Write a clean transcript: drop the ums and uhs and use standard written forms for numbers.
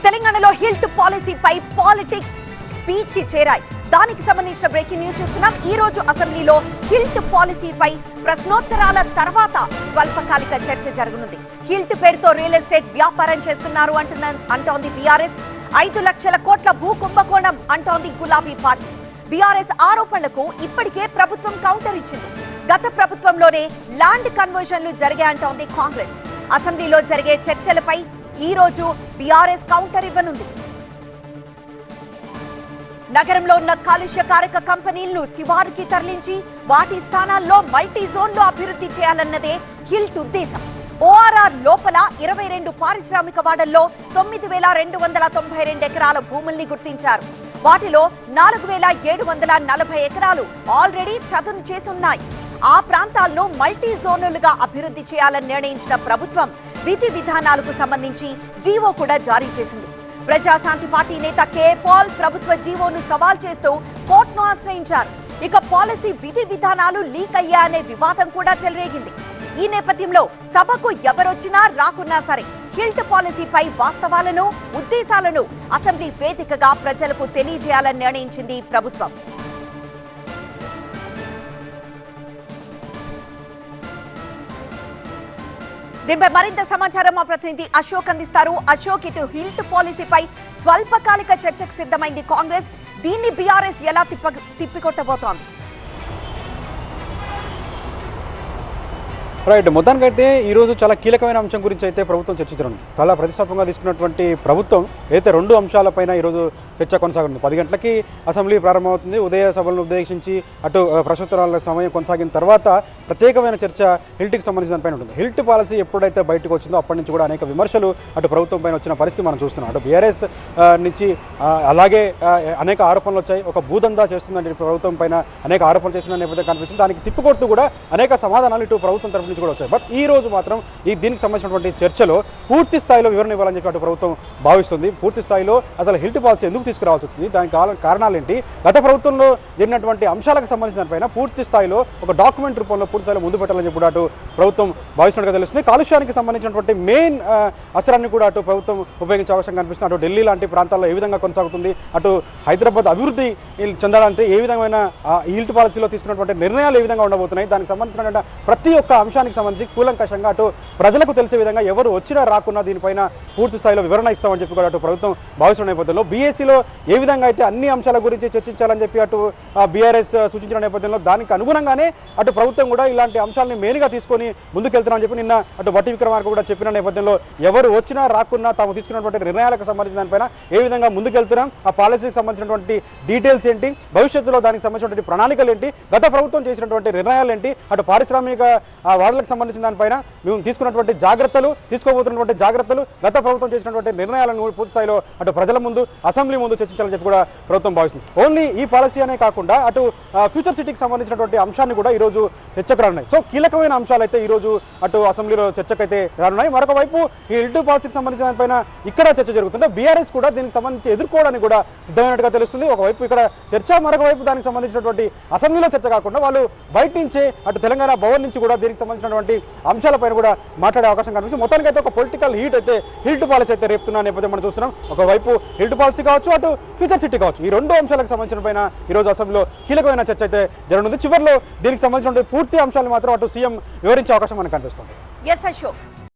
తెలంగాణలో HILT పాలసీపై politics peak కి చేరాయి. దానికి సంబంధించిన బ్రేకింగ్ న్యూస్ చూస్తున్నాం. ఈ రోజు అసెంబ్లీలో హిల్ట్ పాలసీపై ప్రశ్నోత్తరాల తర్వాత స్వల్పకాలిక చర్చ జరగనుంది. హిల్ట్ పేరుతో రియల్ ఎస్టేట్ వ్యాపారం చేస్తున్నారు అంటోంది బీఆర్ఎస్. 5 లక్షల కోట్ల భూ కుంభకోణం అంటోంది గులాబీ పార్టీ. బీఆర్ఎస్ ఆరోపణలకు ఇప్పటికే ప్రభుత్వం కౌంటర్ ఇచ్చింది. గత ప్రభుత్వంలోనే ల్యాండ్ కన్వర్జన్లు జరిగాయంటోంది కాంగ్రెస్. అసెంబ్లీలో జరిగే చర్చలపై ఈ రోజు బీఆర్ఎస్ కౌంటర్ ఇవ్వనుంది. నగరంలో ఉన్న కాలుష్యకారక కంపెనీలను శివారుకి తరలించి వాటి స్థానాల్లో మల్టీ జోన్లు అభివృద్ధి చేయాలన్నదే హిల్ట్ ఉద్దేశం. ఓఆర్ఆర్ లోపల 22 పారిశ్రామిక వాడల్లో 9,292 ఎకరాల భూముల్ని గుర్తించారు. వాటిలో 4,740 ఎకరాలు ఆల్రెడీ చదును చేసున్నాయి. ఆ ప్రాంతాలను మల్టీ జోన్లుగా అభివృద్ధి చేయాలని నిర్ణయించిన ప్రభుత్వం విధి విధానాలకు సంబంధించి జీవో కూడా జారీ చేసింది. ప్రజాశాంతి పార్టీ నేత కే పాల్ ప్రభుత్వ జీవోను సవాల్ చేస్తూ కోర్టును ఆశ్రయించారు. ఇక పాలసీ విధి విధానాలు లీక్ అయ్యాయనే వివాదం కూడా చెలరేగింది. ఈ నేపథ్యంలో సభకు ఎవరొచ్చినా రాకున్నా సరే హిల్ట్ పాలసీపై వాస్తవాలను, ఉద్దేశాలను అసెంబ్లీ వేదికగా ప్రజలకు తెలియజేయాలని నిర్ణయించింది ప్రభుత్వం. దీనిపై మరింత సమాచారం మా ప్రతినిధి అశోక్ అందిస్తారు. అశోక్, ఇటు హిల్ట్ పాలసీపై స్వల్పకాలిక చర్చకు సిద్ధమైంది కాంగ్రెస్. దీన్ని బీఆర్ఎస్ ఎలా తిప్పికొట్టబోతోంది? రైట్, మొత్తానికైతే ఈరోజు చాలా కీలకమైన అంశం గురించి అయితే ప్రభుత్వం చర్చించనుంది. చాలా ప్రతిష్టాత్మకంగా తీసుకున్నటువంటి ప్రభుత్వం అయితే 2 అంశాలపైన ఈరోజు చర్చ కొనసాగుతుంది. 10 గంటలకి అసెంబ్లీ ప్రారంభమవుతుంది. ఉదయ సభలను ఉద్దేశించి అటు ప్రశ్నోత్తరాల సమయం కొనసాగిన తర్వాత ప్రత్యేకమైన చర్చ హిల్ట్కి సంబంధించిన దానిపైన ఉంటుంది. హిల్ట్ పాలసీ ఎప్పుడైతే బయటకు వచ్చిందో అప్పటి నుంచి కూడా అనేక విమర్శలు అటు ప్రభుత్వం పైన వచ్చిన పరిస్థితి మనం చూస్తున్నాం. అటు బీఆర్ఎస్ నుంచి అలాగే అనేక ఆరోపణలు వచ్చాయి. ఒక భూదందా చేస్తుందని ప్రభుత్వం పైన అనేక ఆరోపణలు చేస్తున్న నేపథ్యం కనిపిస్తుంది. దానికి తిప్పికొడుతూ కూడా అనేక సమాధానాలు ఇటు ప్రభుత్వం తరఫు కూడా వచ్చాయి. బట్ ఈ రోజు మాత్రం దీనికి సంబంధించినటువంటి చర్చలో పూర్తి స్థాయిలో వివరణ ఇవ్వాలని చెప్పి అటు ప్రభుత్వం భావిస్తుంది. పూర్తి స్థాయిలో అసలు హిల్ట్ పాలసీ ఎందుకు తీసుకురావాల్సి వచ్చింది, దానికి కారణాలు ఏంటి, గత ప్రభుత్వంలో జరిగినటువంటి అంశాలకు సంబంధించిన దానిపైన పూర్తి స్థాయిలో ఒక డాక్యుమెంట్ రూపంలో పూర్తి స్థాయిలో ముందు పెట్టాలని చెప్పి అటు ప్రభుత్వం భావిస్తున్నట్టుగా తెలుస్తుంది. కాలుష్యానికి సంబంధించినటువంటి మెయిన్ అస్త్రాన్ని కూడా అటు ప్రభుత్వం ఉపయోగించే అవకాశం కనిపిస్తుంది. అటు ఢిల్లీ లాంటి ప్రాంతాల్లో ఏ విధంగా కొనసాగుతుంది, అటు హైదరాబాద్ అభివృద్ధి చెందాలంటే ఏ విధమైన హిల్ట్ పాలసీలో తీసుకున్నటువంటి నిర్ణయాలు ఏ విధంగా ఉండబోతున్నాయి, దానికి సంబంధించిన ప్రతి ఒక్క అంశానికి సంబంధించి కూలంకషంగా అటు ప్రజలకు తెలిసే విధంగా ఎవరు వచ్చినా రాకున్నా దీనిపైన పూర్తి స్థాయిలో వివరణ ఇస్తామని చెప్పి కూడా అటు ప్రభుత్వం భావిస్తున్న నేపథ్యంలో బీఎస్సీలో ఏ విధంగా అయితే అన్ని అంశాల గురించి చర్చించాలని చెప్పి అటు బీఆర్ఎస్ సూచించిన నేపథ్యంలో దానికి అనుగుణంగానే అటు ప్రభుత్వం కూడా ఇలాంటి అంశాలని మెయిన్గా తీసుకొని ముందుకెళ్తున్నామని చెప్పి నిన్న అటు బట్టి విక్రమార్క కూడా చెప్పిన నేపథ్యంలో ఎవరు వచ్చినా రాకున్నా తాము తీసుకున్నటువంటి నిర్ణయాలకు సంబంధించిన దానిపైన ఏ విధంగా ముందుకెళ్తున్నాం, ఆ పాలసీకి సంబంధించినటువంటి డీటెయిల్స్ ఏంటి, భవిష్యత్తులో దానికి సంబంధించినటువంటి ప్రణాళికలు ఏంటి, గత ప్రభుత్వం చేసినటువంటి నిర్ణయాలు ఏంటి, అటు పారిశ్రామిక వార్డులకు సంబంధించిన దానిపైన మేము తీసుకున్నటువంటి జాగ్రత్తలు, తీసుకోబోతున్నటువంటి జాగ్రత్తలు, గత ప్రభుత్వం చేసినటువంటి నిర్ణయాలను పూర్తి స్థాయిలో అటు ప్రజల ముందు, అసెంబ్లీ ముందు చర్చించాలని చెప్పి కూడా ప్రభుత్వం భావిస్తుంది. ఓన్లీ ఈ పాలసీ అనే కాకుండా అటు ఫ్యూచర్ సిటీకి సంబంధించినటువంటి అంశాన్ని కూడా ఈరోజు చర్చకు రానున్నాయి. సో కీలకమైన అంశాలు అయితే ఈరోజు అటు అసెంబ్లీలో చర్చకైతే రానున్నాయి. మరొక వైపు ఈ హిల్ట్ పాలసీకి సంబంధించిన దానిపైన ఇక్కడ చర్చ జరుగుతుంది. బీఆర్ఎస్ కూడా దీనికి సంబంధించి ఎదుర్కోవడానికి కూడా సిద్ధమైనట్టుగా తెలుస్తుంది. ఒకవైపు ఇక్కడ చర్చ, మరొక వైపు దానికి సంబంధించినటువంటి అసెంబ్లీలో చర్చ కాకుండా వాళ్ళు బయట నుంచే అటు తెలంగాణ భవన్ నుంచి కూడా దీనికి సంబంధించినటువంటి అంశాలపైన కూడా మాట్లాడే అవకాశం కనిపిస్తుంది. మొత్తానికి అయితే ఒక పొలిటికల్ హీట్ అయితే హిల్ట్ పాలసీ అయితే రేపుతున్న నేపథ్యం మనం చూస్తున్నాం. ఒకవైపు హిల్ట్ పాలసీ కావచ్చు, అటు ఫ్యూచర్ సిటీ కావచ్చు, ఈ 2 అంశాలకు సంబంధించిన పైన ఈరోజు అసెంబ్లీలో కీలకమైన చర్చ అయితే జరగనుంది. చివరిలో దీనికి సంబంధించిన పూర్తి అంశాలు మాత్రం అటు సీఎం వివరించే అవకాశం మనకు కనిపిస్తుంది.